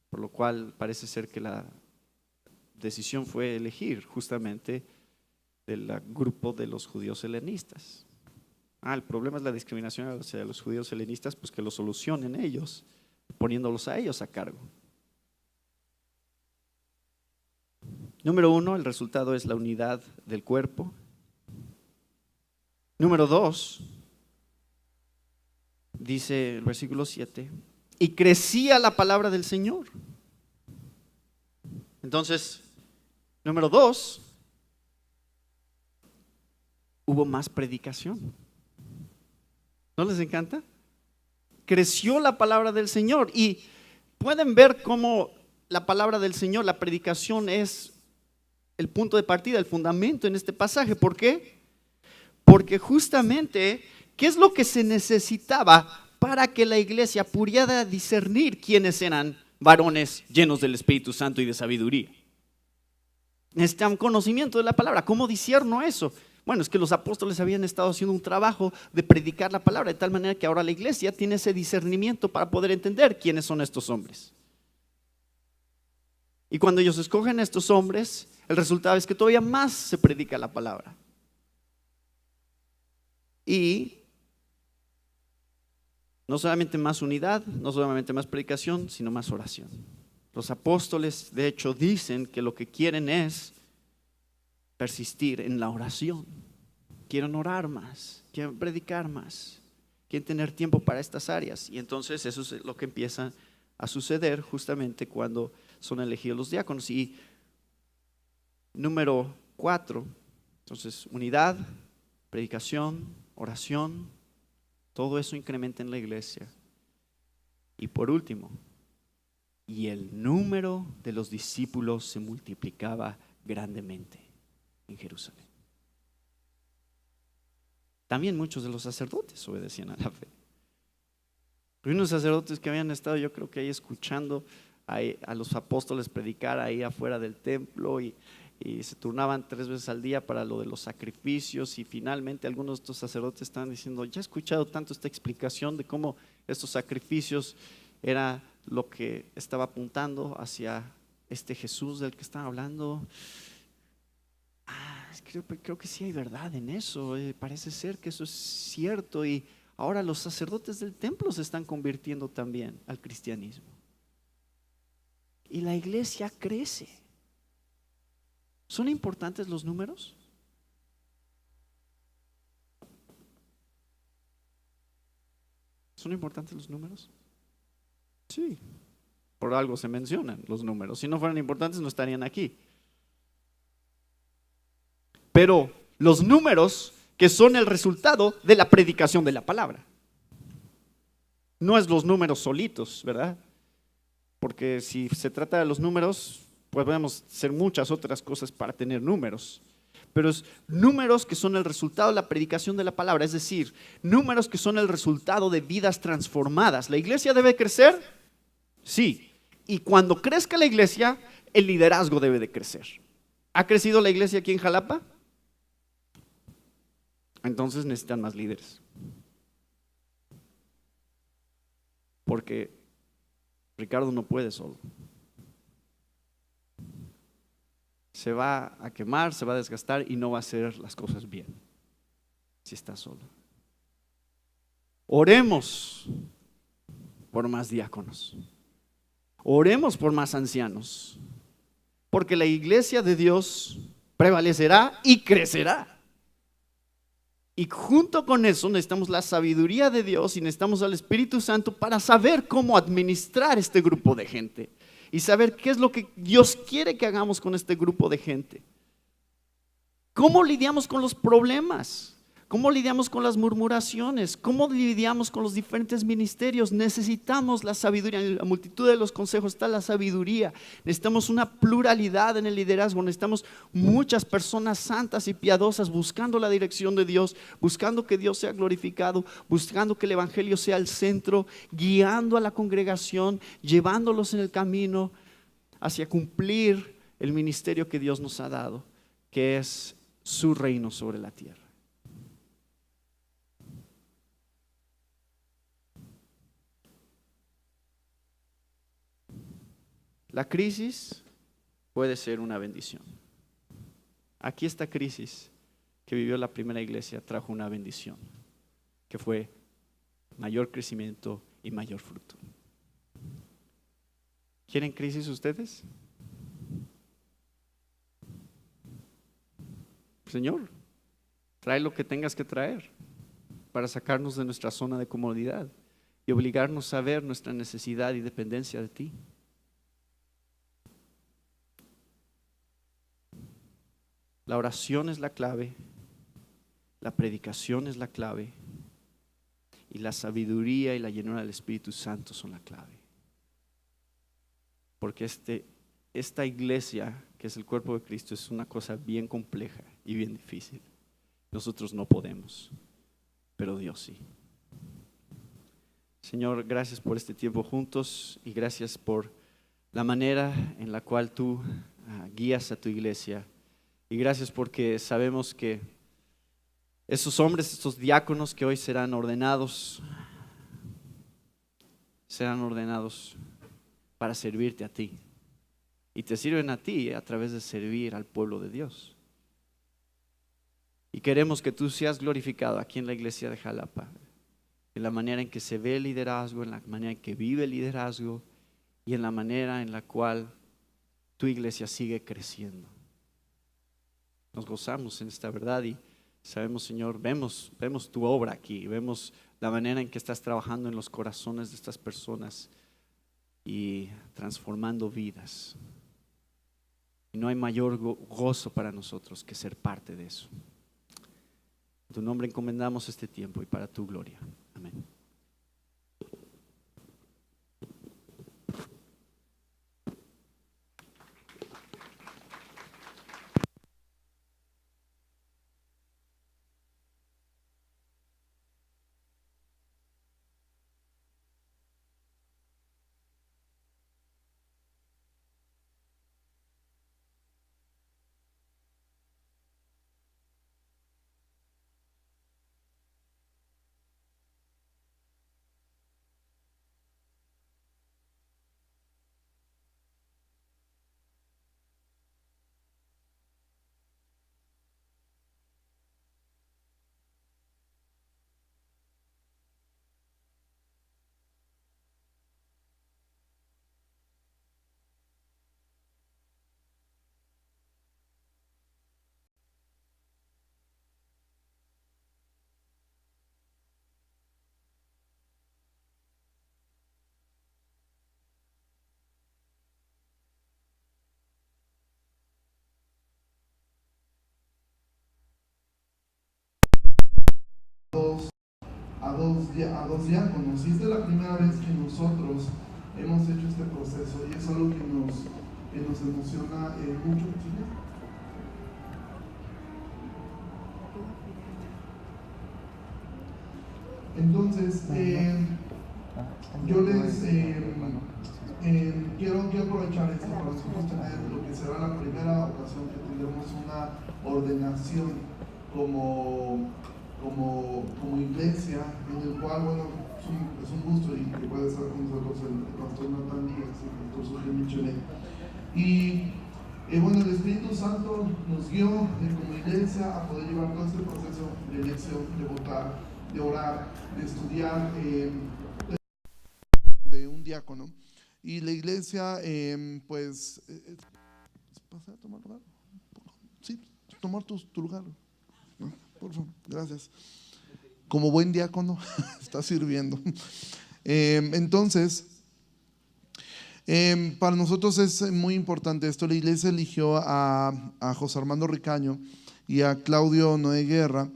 por lo cual parece ser que la decisión fue elegir justamente del grupo de los judíos helenistas. El problema es la discriminación hacia los judíos helenistas, pues que lo solucionen ellos, poniéndolos a ellos a cargo. Número 1, el resultado es la unidad del cuerpo. Número 2, dice el versículo 7, y crecía la palabra del Señor. Entonces, número 2, hubo más predicación. ¿No les encanta? creció la palabra del Señor. Y pueden ver cómo la palabra del Señor, la predicación, es el punto de partida, el fundamento en este pasaje. ¿Por qué? Porque justamente, ¿qué es lo que se necesitaba para que la iglesia pudiera discernir quiénes eran varones llenos del Espíritu Santo y de sabiduría? Necesitaban conocimiento de la palabra. ¿Cómo discierno eso? Bueno, es que los apóstoles habían estado haciendo un trabajo de predicar la palabra, de tal manera que ahora la iglesia tiene ese discernimiento para poder entender quiénes son estos hombres. Y cuando ellos escogen a estos hombres, el resultado es que todavía más se predica la palabra. Y no solamente más unidad, no solamente más predicación, sino más oración. Los apóstoles, de hecho, dicen que lo que quieren es persistir en la oración. Quieren orar más, quieren predicar más, quieren tener tiempo para estas áreas. Y entonces eso es lo que empieza a suceder justamente cuando son elegidos los diáconos. Y número 4, entonces unidad, predicación, oración, todo eso incrementa en la iglesia. Y por último, y el número de los discípulos se multiplicaba grandemente en Jerusalén. También muchos de los sacerdotes obedecían a la fe. Hay unos sacerdotes que habían estado, yo creo que ahí escuchando a los apóstoles predicar ahí afuera del templo y se turnaban 3 veces al día para lo de los sacrificios, y finalmente algunos de estos sacerdotes estaban diciendo: ya he escuchado tanto esta explicación de cómo estos sacrificios era lo que estaba apuntando hacia este Jesús del que están hablando. Creo que sí hay verdad en eso, parece ser que eso es cierto, y ahora los sacerdotes del templo se están convirtiendo también al cristianismo. Y la iglesia crece. ¿Son importantes los números? ¿Son importantes los números? Sí, por algo se mencionan los números. Si no fueran importantes no estarían aquí. Pero los números que son el resultado de la predicación de la palabra. No es los números solitos, ¿verdad? Porque si se trata de los números, pues podemos hacer muchas otras cosas para tener números. Pero es números que son el resultado de la predicación de la palabra, es decir, números que son el resultado de vidas transformadas. ¿La iglesia debe crecer? Sí. Y cuando crezca la iglesia, el liderazgo debe de crecer. ¿Ha crecido la iglesia aquí en Jalapa? Entonces necesitan más líderes. Porque Ricardo no puede solo. Se va a quemar, se va a desgastar y no va a hacer las cosas bien si está solo. Oremos por más diáconos. Oremos por más ancianos. Porque la iglesia de Dios prevalecerá y crecerá. Y junto con eso necesitamos la sabiduría de Dios y necesitamos al Espíritu Santo para saber cómo administrar este grupo de gente y saber qué es lo que Dios quiere que hagamos con este grupo de gente. ¿Cómo lidiamos con los problemas? ¿Cómo lidiamos con las murmuraciones? ¿Cómo lidiamos con los diferentes ministerios? Necesitamos la sabiduría. En la multitud de los consejos está la sabiduría. Necesitamos una pluralidad en el liderazgo. Necesitamos muchas personas santas y piadosas buscando la dirección de Dios, buscando que Dios sea glorificado, buscando que el evangelio sea el centro, guiando a la congregación, llevándolos en el camino hacia cumplir el ministerio que Dios nos ha dado, que es su reino sobre la tierra. La crisis puede ser una bendición. Aquí esta crisis que vivió la primera iglesia trajo una bendición, que fue mayor crecimiento y mayor fruto. ¿Quieren crisis ustedes? Señor, trae lo que tengas que traer para sacarnos de nuestra zona de comodidad y obligarnos a ver nuestra necesidad y dependencia de ti. La oración es la clave, la predicación es la clave y la sabiduría y la llenura del Espíritu Santo son la clave. Porque esta iglesia, que es el cuerpo de Cristo, es una cosa bien compleja y bien difícil. Nosotros no podemos, pero Dios sí. Señor, gracias por este tiempo juntos y gracias por la manera en la cual tú guías a tu iglesia. Y gracias porque sabemos que esos hombres, estos diáconos que hoy serán ordenados para servirte a ti. Y te sirven a ti a través de servir al pueblo de Dios. Y queremos que tú seas glorificado aquí en la iglesia de Jalapa, en la manera en que se ve el liderazgo, en la manera en que vive el liderazgo y en la manera en la cual tu iglesia sigue creciendo. Nos gozamos en esta verdad y sabemos, Señor, vemos tu obra aquí, vemos la manera en que estás trabajando en los corazones de estas personas y transformando vidas. Y no hay mayor gozo para nosotros que ser parte de eso. En tu nombre encomendamos este tiempo y para tu gloria. Amén. A dos diáconos, y esta es la primera vez que nosotros hemos hecho este proceso y es algo que nos emociona mucho. Entonces yo les quiero aprovechar esto para nosotros tener lo que será la primera ocasión que tendremos una ordenación como iglesia, en el cual, bueno, es un gusto y que puede estar con nosotros el pastor Nathan Díaz y el pastor Sergio Michelet. Y bueno, el Espíritu Santo nos guió como iglesia a poder llevar todo este proceso de elección, de votar, de orar, de estudiar de un diácono. Y la iglesia, pues, ¿pasa a tomar lugar? Sí, tomar tu lugar. Por favor, gracias. Como buen diácono está sirviendo. Entonces, para nosotros es muy importante esto. La iglesia eligió a José Armando Ricaño y a Claudio Noé Guerra.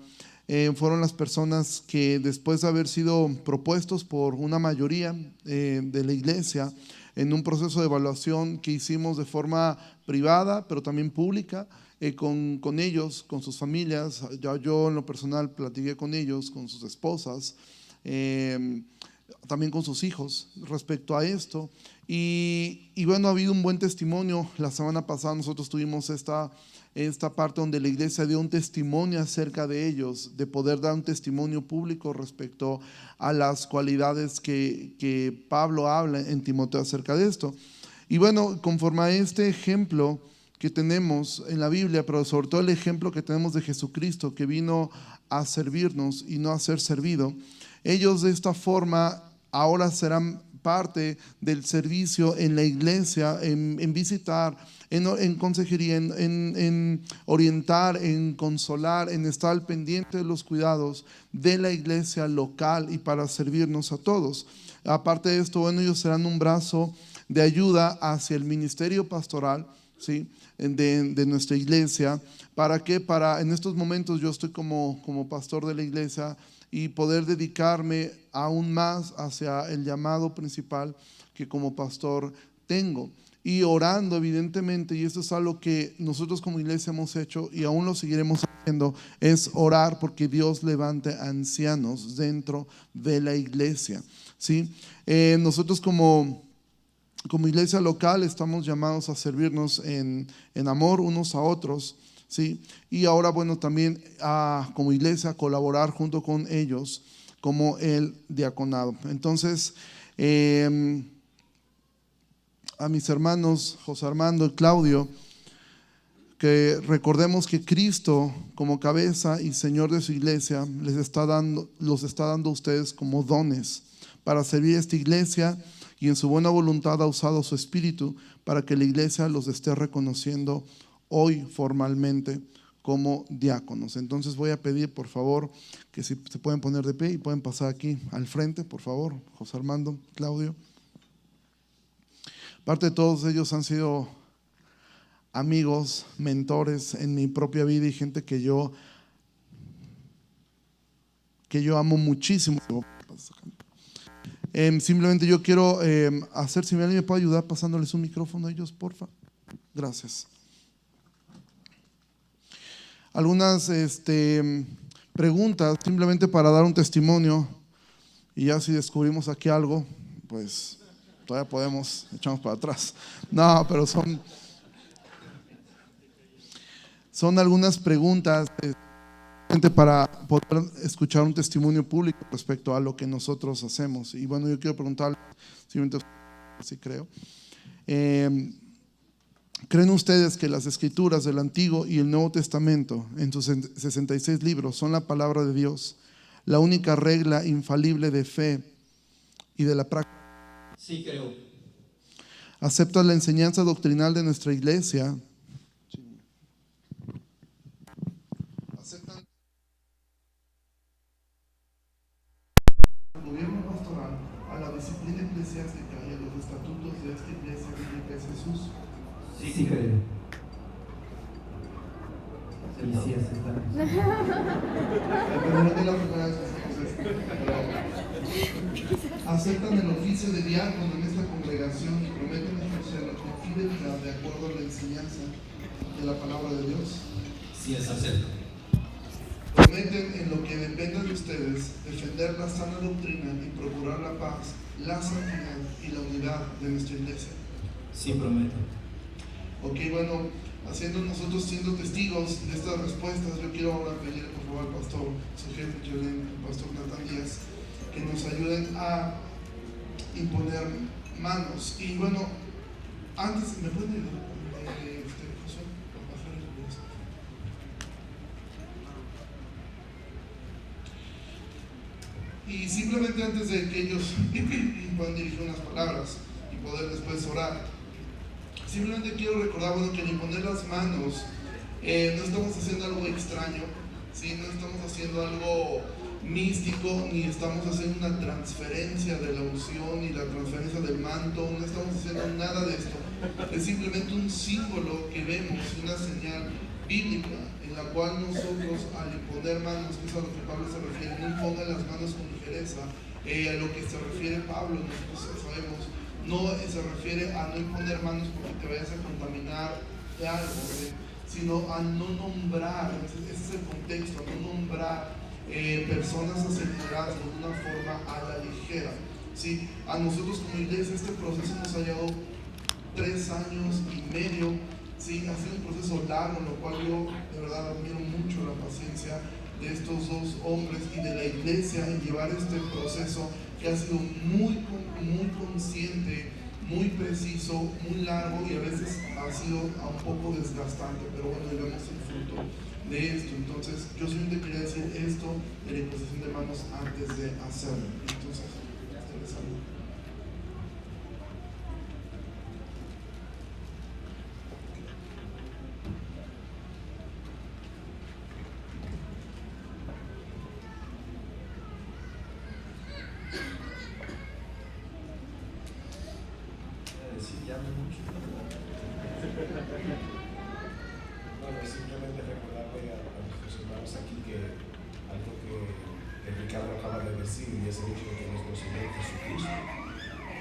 Fueron las personas que, después de haber sido propuestos por una mayoría de la iglesia en un proceso de evaluación que hicimos de forma privada pero también pública, con ellos, con sus familias. Yo en lo personal platiqué con ellos, con sus esposas, también con sus hijos respecto a esto. Y bueno, ha habido un buen testimonio. La semana pasada nosotros tuvimos esta parte donde la iglesia dio un testimonio acerca de ellos, de poder dar un testimonio público respecto a las cualidades que Pablo habla en Timoteo acerca de esto. Y bueno, conforme a este ejemplo que tenemos en la Biblia, pero sobre todo el ejemplo que tenemos de Jesucristo, que vino a servirnos y no a ser servido, ellos de esta forma ahora serán parte del servicio en la iglesia, en visitar, en consejería, en orientar, en consolar, en estar al pendiente de los cuidados de la iglesia local y para servirnos a todos. Aparte de esto, bueno, ellos serán un brazo de ayuda hacia el ministerio pastoral, ¿sí?, de nuestra iglesia. ¿Para qué? En estos momentos yo estoy como pastor de la iglesia y poder dedicarme aún más hacia el llamado principal que como pastor tengo. Y orando, evidentemente, y esto es algo que nosotros como iglesia hemos hecho y aún lo seguiremos haciendo, es orar porque Dios levante ancianos dentro de la iglesia, ¿sí? Nosotros como iglesia local estamos llamados a servirnos en amor unos a otros, ¿sí? Y ahora, bueno, también como iglesia colaborar junto con ellos como el diaconado. Entonces, a mis hermanos José Armando y Claudio, que recordemos que Cristo como cabeza y Señor de su iglesia los está dando a ustedes como dones para servir a esta iglesia, y en su buena voluntad ha usado su espíritu para que la iglesia los esté reconociendo hoy formalmente como diáconos. Entonces voy a pedir, por favor, que si se pueden poner de pie y pueden pasar aquí al frente, por favor, José Armando, Claudio. Parte de todos ellos han sido amigos, mentores en mi propia vida y gente que yo amo muchísimo. Simplemente yo quiero hacer, si alguien me puede ayudar pasándoles un micrófono a ellos, porfa. Gracias. Algunas preguntas simplemente para dar un testimonio, y ya si descubrimos aquí algo, pues todavía podemos, echamos para atrás. No, pero son algunas preguntas para poder escuchar un testimonio público respecto a lo que nosotros hacemos. Y bueno, yo quiero preguntarle, si creo, ¿creen ustedes que las escrituras del Antiguo y el Nuevo Testamento, en sus 66 libros, son la palabra de Dios, la única regla infalible de fe y de la práctica? Sí, creo. ¿Aceptas la enseñanza doctrinal de nuestra iglesia? ¿Aceptan el gobierno pastoral, a la disciplina eclesiástica y a los estatutos de esta iglesia que es Jesús? Sí, creo. Sí, aceptamos. Pero no es la primera vez que hacemos esto. ¿Aceptan el oficio de diácono en esta congregación y prometen ejercerlo con fidelidad de acuerdo a la enseñanza de la palabra de Dios? Sí, es acepto. ¿Prometen en lo que dependa de ustedes defender la sana doctrina y procurar la paz, la santidad y la unidad de nuestra iglesia? Sí, prometo. Ok, bueno, nosotros siendo testigos de estas respuestas, yo quiero ahora pedirle por favor al pastor, su jefe, el pastor Natán Díaz, que nos ayuden a imponer manos. Y bueno, antes, ¿me pueden ayudar? José, para bajar el video. Y simplemente antes de que ellos puedan dirigir unas palabras y poder después orar, simplemente quiero recordar, bueno, que al imponer las manos no estamos haciendo algo extraño, ¿sí? No estamos haciendo algo místico, ni estamos haciendo una transferencia de la unción, ni la transferencia del manto, no estamos haciendo nada de esto. Es simplemente un símbolo que vemos, una señal bíblica en la cual nosotros al imponer manos, que es a lo que Pablo se refiere, no impongan las manos con ligereza, a lo que se refiere Pablo, nosotros sabemos, no se refiere a no imponer manos porque te vayas a contaminar de algo, ¿sí? Sino a no nombrar, ese es el contexto, a no nombrar personas hacia el liderazgo de una forma a la ligera, ¿sí? A nosotros como iglesia este proceso nos ha llevado 3 años y medio, ¿sí? Ha sido un proceso largo, en lo cual yo de verdad admiro mucho la paciencia de estos dos hombres y de la iglesia en llevar este proceso que ha sido muy consciente, muy preciso, muy largo y a veces ha sido un poco desgastante, pero bueno, vemos el fruto de esto. Entonces, yo solamente quería decir esto de la imposición de manos antes de hacerlo. Entonces, les saludo. Bueno, simplemente recordarle a nuestros hermanos aquí que algo que Ricardo acaba de decir, y es el hecho de que nuestro Señor Jesucristo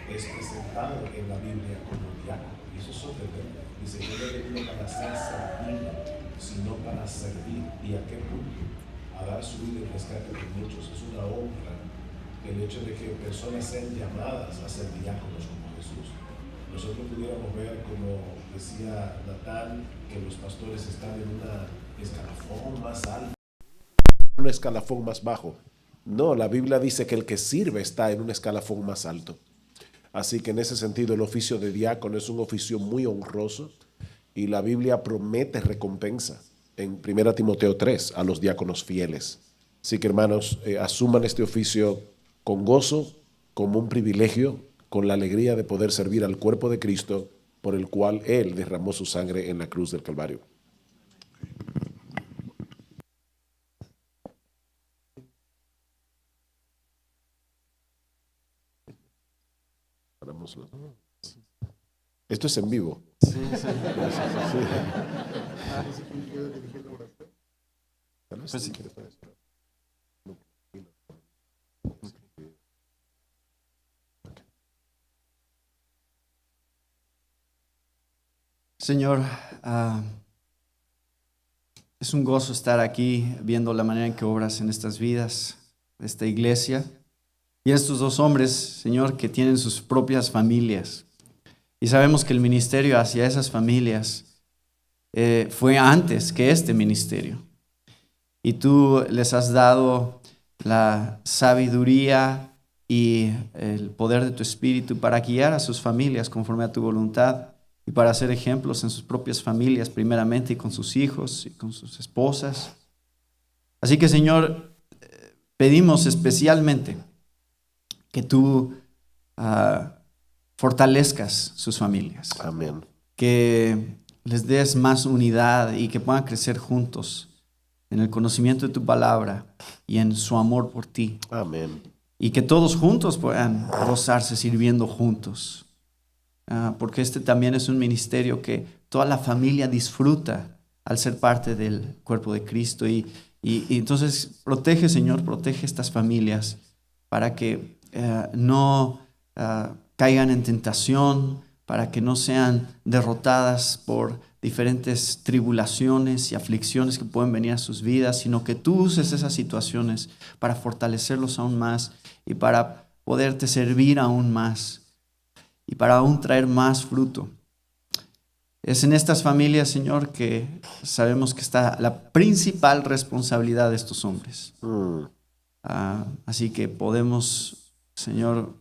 es presentado en la Biblia como diácono. Y eso es sorprendente. Dice, yo no he venido para ser servido, sino para servir. ¿Y a qué punto? A dar su vida en rescate de muchos. Es una honra el hecho de que personas sean llamadas a ser diáconos como Jesús. Nosotros pudiéramos ver, como decía Natán, que los pastores están en una escalafón más alto, un escalafón más bajo. No, la Biblia dice que el que sirve está en un escalafón más alto. Así que en ese sentido el oficio de diácono es un oficio muy honroso y la Biblia promete recompensa en 1 Timoteo 3 a los diáconos fieles. Así que hermanos, asuman este oficio con gozo, como un privilegio, con la alegría de poder servir al cuerpo de Cristo por el cual Él derramó su sangre en la cruz del Calvario. Esto es en vivo. Sí. Pues sí. Señor, es un gozo estar aquí viendo la manera en que obras en estas vidas, esta iglesia, y estos dos hombres, Señor, que tienen sus propias familias. Y sabemos que el ministerio hacia esas familias fue antes que este ministerio. Y tú les has dado la sabiduría y el poder de tu espíritu para guiar a sus familias conforme a tu voluntad y para hacer ejemplos en sus propias familias primeramente y con sus hijos y con sus esposas. Así que, Señor, pedimos especialmente que tú fortalezcas sus familias. Amén. Que les des más unidad y que puedan crecer juntos en el conocimiento de tu palabra y en su amor por ti. Amén. Y que todos juntos puedan gozarse sirviendo juntos. Porque este también es un ministerio que toda la familia disfruta al ser parte del cuerpo de Cristo. Y entonces protege, Señor, protege estas familias para que no caigan en tentación, para que no sean derrotadas por diferentes tribulaciones y aflicciones que pueden venir a sus vidas, sino que tú uses esas situaciones para fortalecerlos aún más y para poderte servir aún más y para aún traer más fruto. Es en estas familias, Señor, que sabemos que está la principal responsabilidad de estos hombres. Así que podemos, Señor,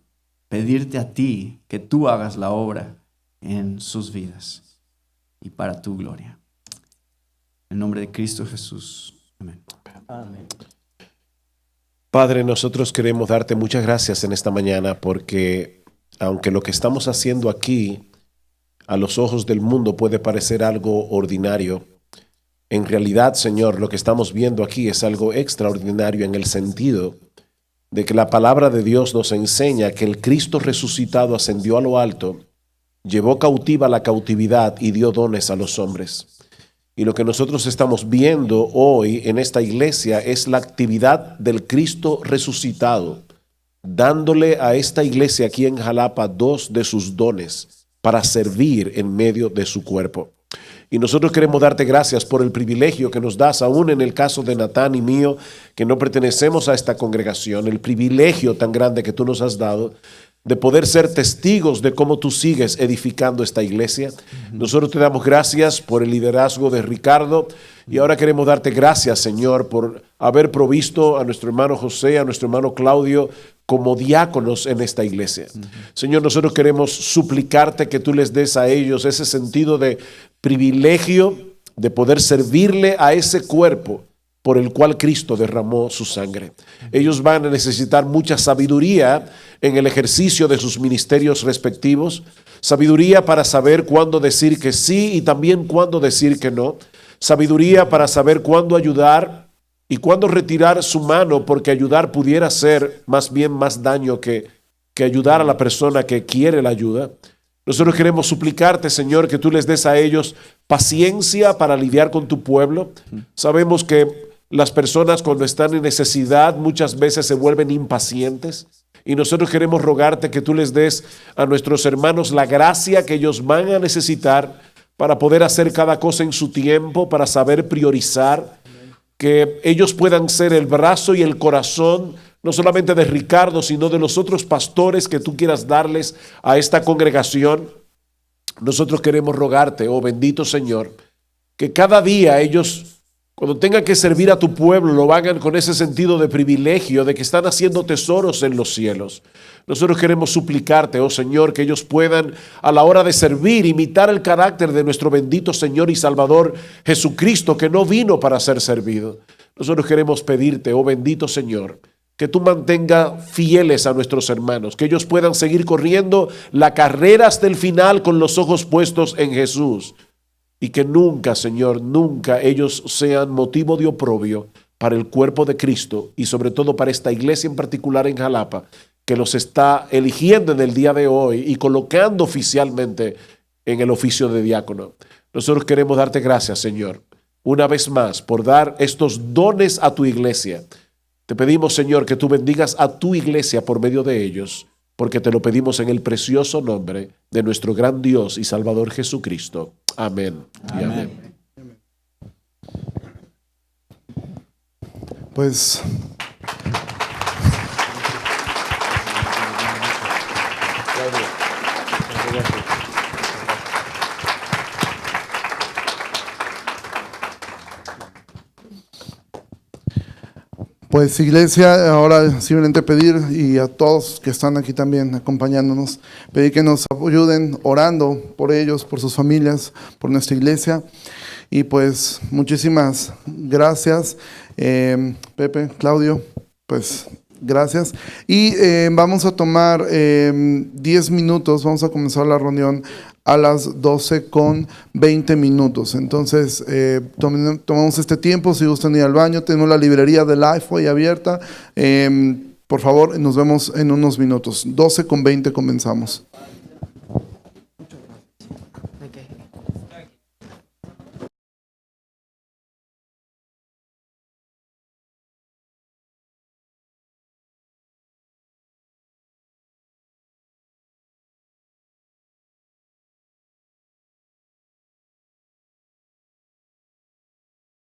pedirte a ti que tú hagas la obra en sus vidas y para tu gloria. En el nombre de Cristo Jesús. Amén. Amén. Padre, nosotros queremos darte muchas gracias en esta mañana porque aunque lo que estamos haciendo aquí a los ojos del mundo puede parecer algo ordinario, en realidad, Señor, lo que estamos viendo aquí es algo extraordinario en el sentido de que la palabra de Dios nos enseña que el Cristo resucitado ascendió a lo alto, llevó cautiva la cautividad y dio dones a los hombres. Y lo que nosotros estamos viendo hoy en esta iglesia es la actividad del Cristo resucitado, dándole a esta iglesia aquí en Jalapa 2 de sus dones para servir en medio de su cuerpo. Y nosotros queremos darte gracias por el privilegio que nos das, aún en el caso de Natán y mío, que no pertenecemos a esta congregación, el privilegio tan grande que tú nos has dado de poder ser testigos de cómo tú sigues edificando esta iglesia. Nosotros te damos gracias por el liderazgo de Ricardo y ahora queremos darte gracias, Señor, por haber provisto a nuestro hermano José, a nuestro hermano Claudio como diáconos en esta iglesia. Señor, nosotros queremos suplicarte que tú les des a ellos ese sentido de privilegio de poder servirle a ese cuerpo por el cual Cristo derramó su sangre. Ellos van a necesitar mucha sabiduría en el ejercicio de sus ministerios respectivos, sabiduría para saber cuándo decir que sí y también cuándo decir que no, sabiduría para saber cuándo ayudar y cuándo retirar su mano, porque ayudar pudiera ser más bien más daño que ayudar a la persona que quiere la ayuda. Nosotros queremos suplicarte, Señor, que tú les des a ellos paciencia para lidiar con tu pueblo. Sabemos que Las personas cuando están en necesidad muchas veces se vuelven impacientes. Y nosotros queremos rogarte que tú les des a nuestros hermanos la gracia que ellos van a necesitar para poder hacer cada cosa en su tiempo, para saber priorizar, que ellos puedan ser el brazo y el corazón, no solamente de Ricardo, sino de los otros pastores que tú quieras darles a esta congregación. Nosotros queremos rogarte, oh bendito Señor, que cada día ellos, cuando tengan que servir a tu pueblo, lo hagan con ese sentido de privilegio, de que están haciendo tesoros en los cielos. Nosotros queremos suplicarte, oh Señor, que ellos puedan a la hora de servir, imitar el carácter de nuestro bendito Señor y Salvador Jesucristo, que no vino para ser servido. Nosotros queremos pedirte, oh bendito Señor, que tú mantengas fieles a nuestros hermanos, que ellos puedan seguir corriendo la carrera hasta el final con los ojos puestos en Jesús. Y que nunca, Señor, nunca ellos sean motivo de oprobio para el cuerpo de Cristo y sobre todo para esta iglesia en particular en Jalapa, que los está eligiendo en el día de hoy y colocando oficialmente en el oficio de diácono. Nosotros queremos darte gracias, Señor, una vez más por dar estos dones a tu iglesia. Te pedimos, Señor, que tú bendigas a tu iglesia por medio de ellos, porque te lo pedimos en el precioso nombre de nuestro gran Dios y Salvador Jesucristo. Amén y amén. Pues Pues iglesia, ahora simplemente pedir, y a todos que están aquí también acompañándonos, pedir que nos ayuden orando por ellos, por sus familias, por nuestra iglesia. Y pues muchísimas gracias, Pepe, Claudio, pues gracias. Y vamos a tomar 10 minutos, vamos a comenzar la reunión a las 12:20. Entonces, tomamos este tiempo. Si gustan ir al baño, tenemos la librería de Lifeway abierta. Por favor, nos vemos en unos minutos. 12:20 comenzamos.